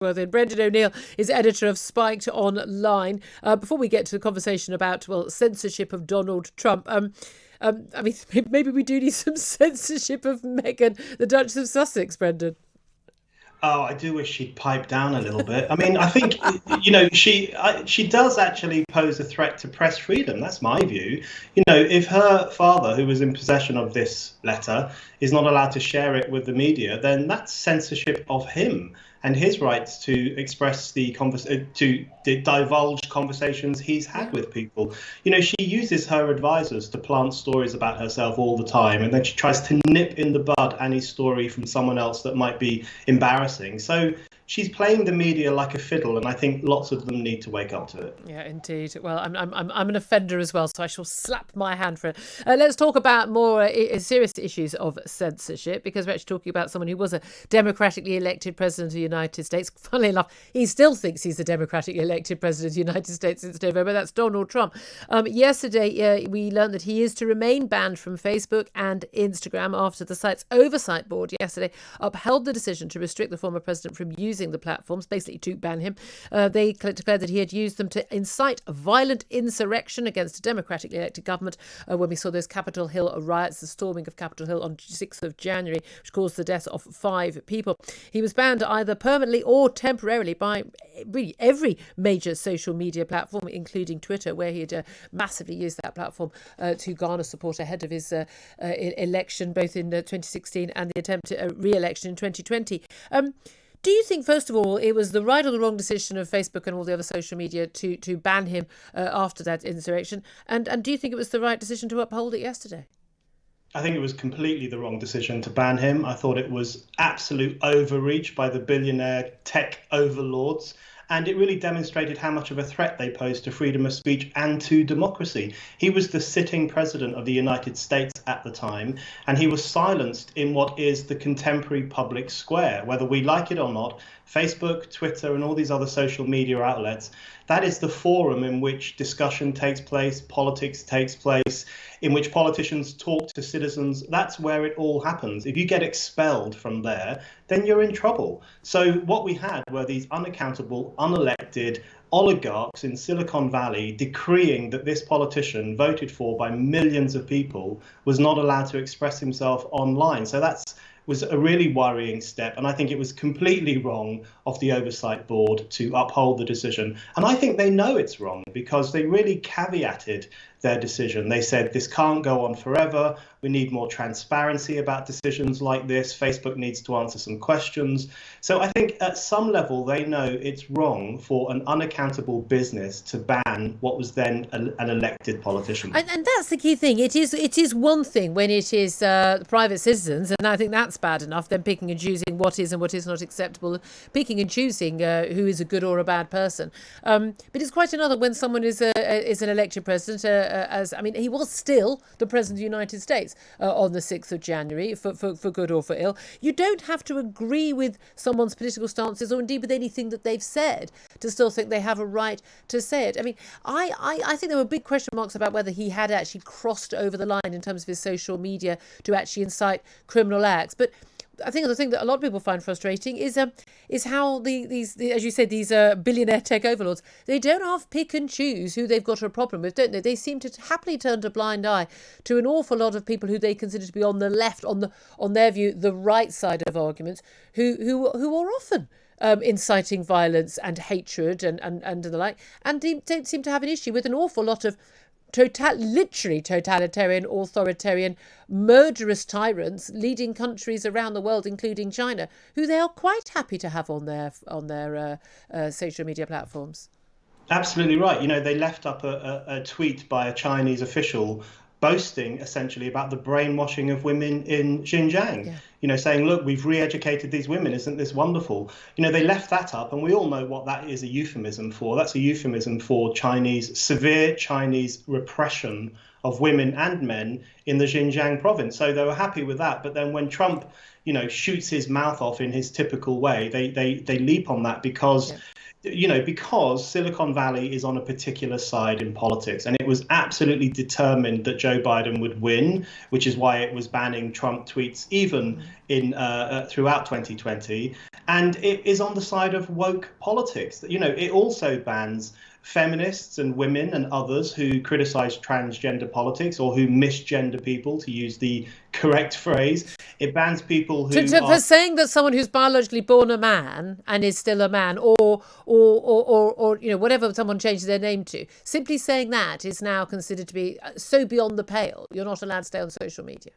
And Brendan O'Neill is editor of Spiked Online. Before we get to the conversation about, censorship of Donald Trump, I mean, maybe we do need some censorship of Meghan, the Duchess of Sussex, Brendan. Oh, I do wish she'd pipe down a little bit. I mean, I think, she does actually pose a threat to press freedom. That's my view. If her father, who was in possession of this letter, is not allowed to share it with the media, then that's censorship of him and his rights to express to divulge conversations he's had with people. She uses her advisors to plant stories about herself all the time, and then she tries to nip in the bud any story from someone else that might be embarrassing. So she's playing the media like a fiddle, and I think lots of them need to wake up to it. Yeah, indeed. Well, I'm an offender as well, so I shall slap my hand for it. Let's talk about more serious issues of censorship, because we're actually talking about someone who was a democratically elected president of the United States. Funnily enough, he still thinks he's a democratically elected president of the United States since November. That's Donald Trump. Yesterday, we learned that he is to remain banned from Facebook and Instagram after the site's oversight board yesterday upheld the decision to restrict the former president from using the platforms, basically to ban him. They declared that he had used them to incite violent insurrection against a democratically elected government when we saw those Capitol Hill riots, the storming of Capitol Hill on 6th of January, which caused the deaths of 5 people. He was banned either permanently or temporarily by really every major social media platform, including Twitter, where he had massively used that platform to garner support ahead of his election, both in 2016 and the attempt at re-election in 2020. Do you think, first of all, it was the right or the wrong decision of Facebook and all the other social media to ban him after that insurrection? And do you think it was the right decision to uphold it yesterday? I think it was completely the wrong decision to ban him. I thought it was absolute overreach by the billionaire tech overlords. And it really demonstrated how much of a threat they pose to freedom of speech and to democracy. He was the sitting president of the United States at the time, and he was silenced in what is the contemporary public square. Whether we like it or not, Facebook, Twitter, and all these other social media outlets, that is the forum in which discussion takes place, politics takes place, in which politicians talk to citizens. That's where it all happens. If you get expelled from there, then you're in trouble. So what we had were these unaccountable, unelected oligarchs in Silicon Valley decreeing that this politician, voted for by millions of people, was not allowed to express himself online. So that was a really worrying step. And I think it was completely wrong of the oversight board to uphold the decision. And I think they know it's wrong because they really caveated their decision. They said this can't go on forever. We need more transparency about decisions like this. Facebook needs to answer some questions. So I think at some level they know it's wrong for an unaccountable business to ban what was then an elected politician. And that's the key thing. It is one thing when it is private citizens, and I think that's bad enough. Then picking and choosing what is and what is not acceptable, picking and choosing who is a good or a bad person. But it's quite another when someone is an elected president. He was still the president of the United States on the 6th of January, for good or for ill. You don't have to agree with someone's political stances or indeed with anything that they've said to still think they have a right to say it. I mean, I think there were big question marks about whether he had actually crossed over the line in terms of his social media to actually incite criminal acts. But I think the thing that a lot of people find frustrating is how these as you said, these billionaire tech overlords, they don't half pick and choose who they've got a problem with, don't they? They seem to happily turn a blind eye to an awful lot of people who they consider to be on the left, on their view, the right side of arguments, who are often inciting violence and hatred and the like, and they don't seem to have an issue with an awful lot of literally totalitarian, authoritarian, murderous tyrants leading countries around the world, including China, who they are quite happy to have on their social media platforms. Absolutely right. They left up a tweet by a Chinese official boasting essentially about the brainwashing of women in Xinjiang, saying, look, we've re-educated these women. Isn't this wonderful? They left that up, and we all know what that is a euphemism for. That's a euphemism for severe Chinese repression of women and men in the Xinjiang province. So they were happy with that. But then when Trump, shoots his mouth off in his typical way, they leap on that because because Silicon Valley is on a particular side in politics, and it was absolutely determined that Joe Biden would win, which is why it was banning Trump tweets even in throughout 2020. And it is on the side of woke politics. It also bans feminists and women and others who criticize transgender politics or who misgender people, to use the correct phrase. It bans people who for saying that someone who's biologically born a man and is still a man, or whatever someone changes their name to. Simply saying that is now considered to be so beyond the pale. You're not allowed to stay on social media.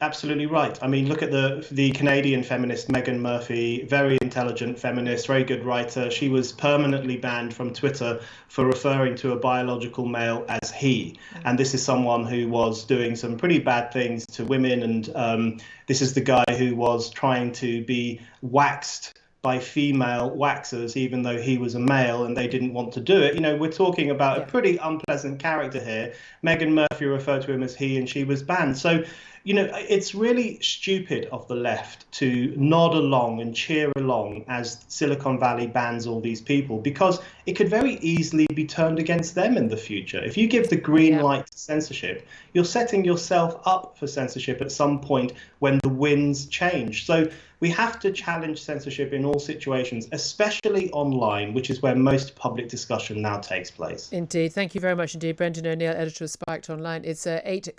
Absolutely right. I mean, look at the Canadian feminist Megan Murphy, very intelligent feminist, very good writer. She was permanently banned from Twitter for referring to a biological male as he. And this is someone who was doing some pretty bad things to women. And this is the guy who was trying to be waxed by female waxers, even though he was a male and they didn't want to do it. We're talking about a pretty unpleasant character here. Megan Murphy referred to him as he, and she was banned. So, it's really stupid of the left to nod along and cheer along as Silicon Valley bans all these people, because it could very easily be turned against them in the future. If you give the green light to censorship, you're setting yourself up for censorship at some point when the winds change. So we have to challenge censorship in all situations, especially online, which is where most public discussion now takes place. Indeed. Thank you very much indeed, Brendan O'Neill, editor of Spiked Online. It's 8.